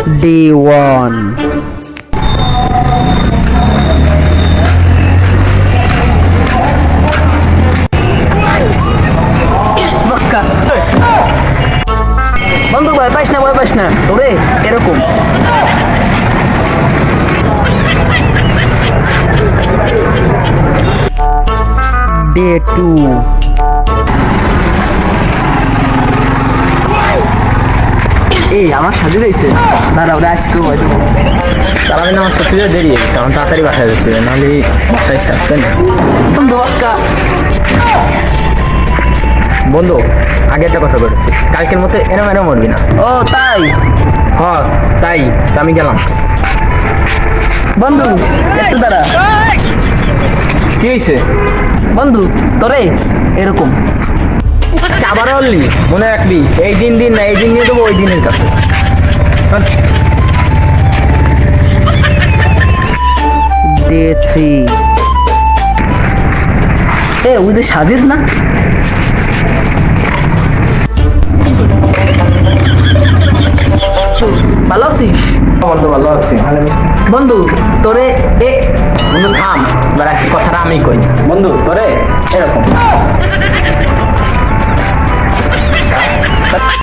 D1. বাক্কা বন্ধু ভয় পাইস না ওরে এরকম D2. এই আমার সাথে রয়েছে দাঁড়া ওরা আজকে ভয় দেবো তার আমি আমার সত্যি দেরি হয়ে গেছে আমার তাড়াতাড়ি বাসায় যেতে হবে নাহলে বাসায় আসবে না বন্ধু বাক্কা বন্ধু আগে একটা কথা বলেছি কালকের মতো এরম মরবি না ও তাই হ্যাঁ তাই তা আমি গেলাম বন্ধু একটু দাঁড়া কি হয়েছে বন্ধু তোরে এরকম আবার বললি মনে রাখবি এই দিন না এই দিন নিয়ে দেবো ওই দিনের কাছে D3. এ ওই যে সাজিদ না ভালো আছিস বন্ধু ভালো আছি বন্ধু তোরে এ বন্ধু থাম এবার আসি কথাটা আমি কই বন্ধু তোরে এরকম